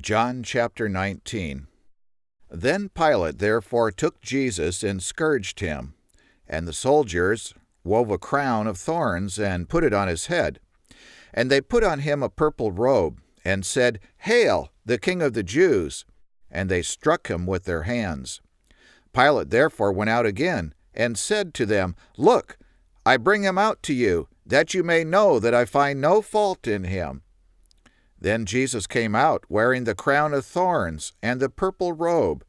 John chapter 19. Then Pilate therefore took Jesus and scourged him, and the soldiers wove a crown of thorns and put it on his head. And they put on him a purple robe, and said, Hail, the King of the Jews! And they struck him with their hands. Pilate therefore went out again, and said to them, Look, I bring him out to you, that you may know that I find no fault in him. Then Jesus came out, wearing the crown of thorns and the purple robe.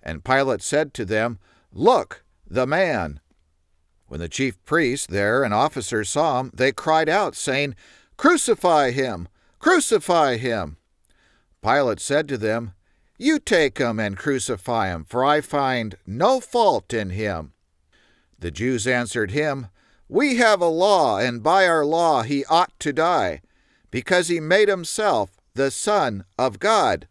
And Pilate said to them, Look, the man! When the chief priests there and officers saw him, they cried out, saying, Crucify him! Crucify him! Pilate said to them, You take him and crucify him, for I find no fault in him. The Jews answered him, We have a law, and by our law he ought to die, because he made himself the Son of God.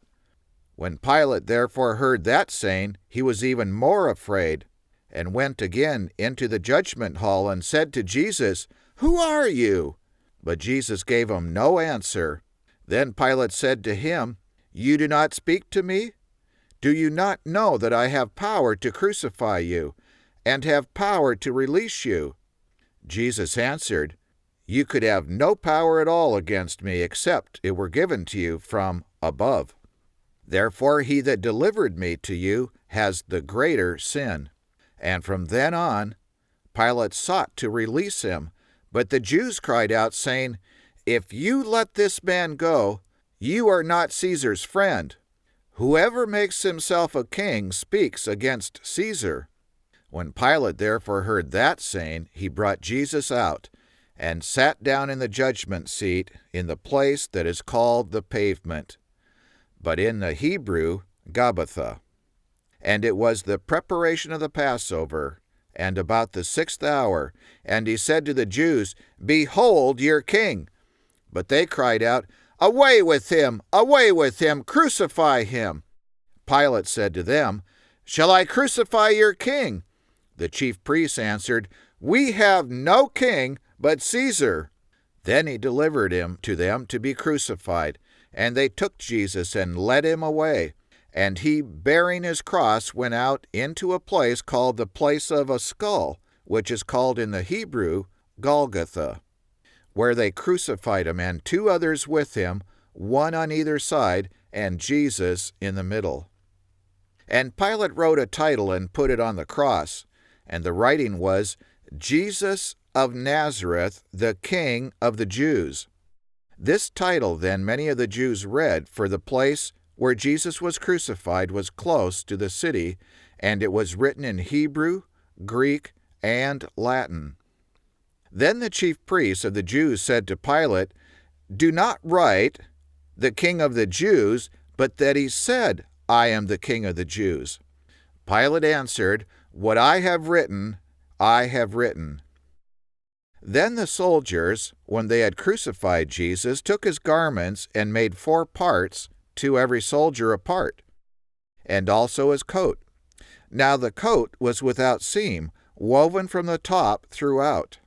When Pilate therefore heard that saying, he was even more afraid, and went again into the judgment hall, and said to Jesus, Who are you? But Jesus gave him no answer. Then Pilate said to him, You do not speak to me? Do you not know that I have power to crucify you, and have power to release you? Jesus answered, You could have no power at all against me, except it were given to you from above. Therefore he that delivered me to you has the greater sin. And from then on, Pilate sought to release him, but the Jews cried out, saying, If you let this man go, you are not Caesar's friend. Whoever makes himself a king speaks against Caesar. When Pilate therefore heard that saying, he brought Jesus out, and sat down in the judgment seat in the place that is called the Pavement, but in the Hebrew, Gabbatha. And it was the preparation of the Passover, and about the 6th hour, and he said to the Jews, Behold your king! But they cried out, Away with him! Away with him! Crucify him! Pilate said to them, Shall I crucify your king? The chief priests answered, We have no king but Caesar. Then he delivered him to them to be crucified, and they took Jesus and led him away. And he, bearing his cross, went out into a place called the place of a skull, which is called in the Hebrew Golgotha, where they crucified him, and 2 others with him, one on either side, and Jesus in the middle. And Pilate wrote a title and put it on the cross, and the writing was, Jesus of Nazareth, the King of the Jews. This title then many of the Jews read, for the place where Jesus was crucified was close to the city, and it was written in Hebrew, Greek, and Latin. Then the chief priests of the Jews said to Pilate, Do not write, the King of the Jews, but that he said, I am the King of the Jews. Pilate answered, What I have written, I have written. Then the soldiers, when they had crucified Jesus, took his garments and made 4 parts, to every soldier a part, and also his coat. Now the coat was without seam, woven from the top throughout.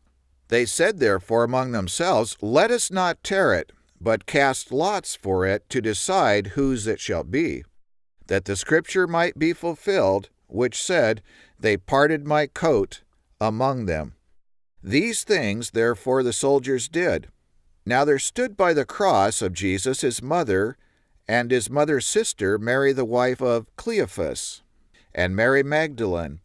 They said therefore among themselves, Let us not tear it, but cast lots for it to decide whose it shall be, that the scripture might be fulfilled, which said, They parted my coat among them. These things therefore the soldiers did. Now there stood by the cross of Jesus his mother, and his mother's sister, Mary the wife of Cleophas, and Mary Magdalene.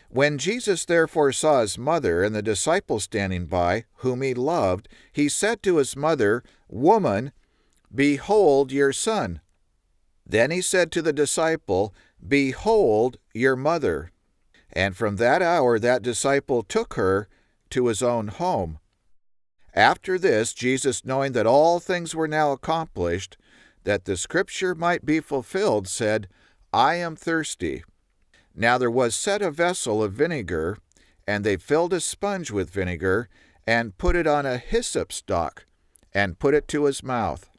When Jesus therefore saw his mother and the disciple standing by, whom he loved, he said to his mother, Woman, behold your son. Then he said to the disciple, Behold your mother. And from that hour that disciple took her to his own home. After this, Jesus, knowing that all things were now accomplished, that the scripture might be fulfilled, said, I am thirsty. Now there was set a vessel of vinegar, and they filled a sponge with vinegar, and put it on a hyssop stalk, and put it to his mouth.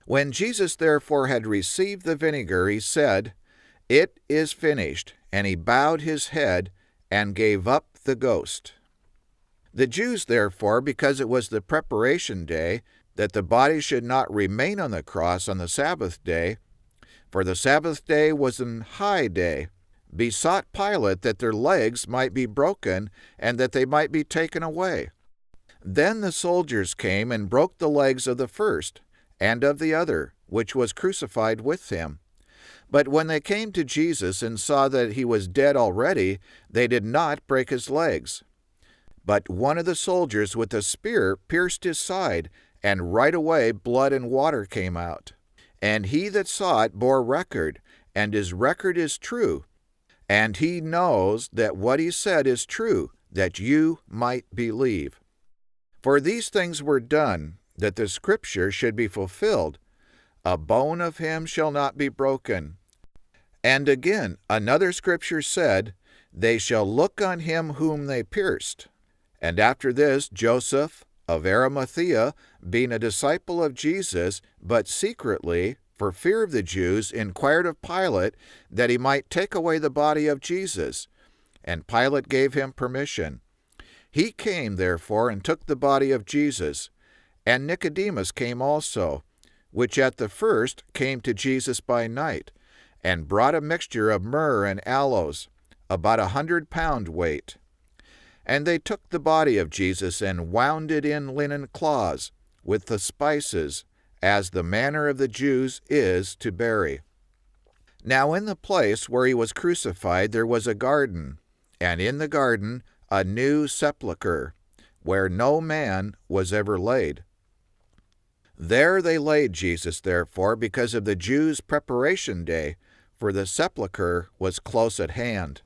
When Jesus therefore had received the vinegar, he said, It is finished. And he bowed his head, and gave up the ghost. The Jews therefore, because it was the preparation day, that the body should not remain on the cross on the Sabbath day, for the Sabbath day was an high day, besought Pilate that their legs might be broken and that they might be taken away. Then the soldiers came and broke the legs of the first and of the other, which was crucified with him. But when they came to Jesus and saw that he was dead already, they did not break his legs. But one of the soldiers with a spear pierced his side, and right away blood and water came out. And he that saw it bore record, and his record is true. And he knows that what he said is true, that you might believe. For these things were done, that the scripture should be fulfilled. A bone of him shall not be broken. And again, another scripture said, They shall look on him whom they pierced. And after this, Joseph of Arimathea, being a disciple of Jesus, but secretly, for fear of the Jews, inquired of Pilate that he might take away the body of Jesus. And Pilate gave him permission. He came, therefore, and took the body of Jesus. And Nicodemus came also, which at the first came to Jesus by night, and brought a mixture of myrrh and aloes, about 100 pound weight. And they took the body of Jesus and wound it in linen cloths, with the spices, as the manner of the Jews is to bury. Now in the place where he was crucified there was a garden, and in the garden a new sepulchre, where no man was ever laid. There they laid Jesus, therefore, because of the Jews' preparation day, for the sepulchre was close at hand.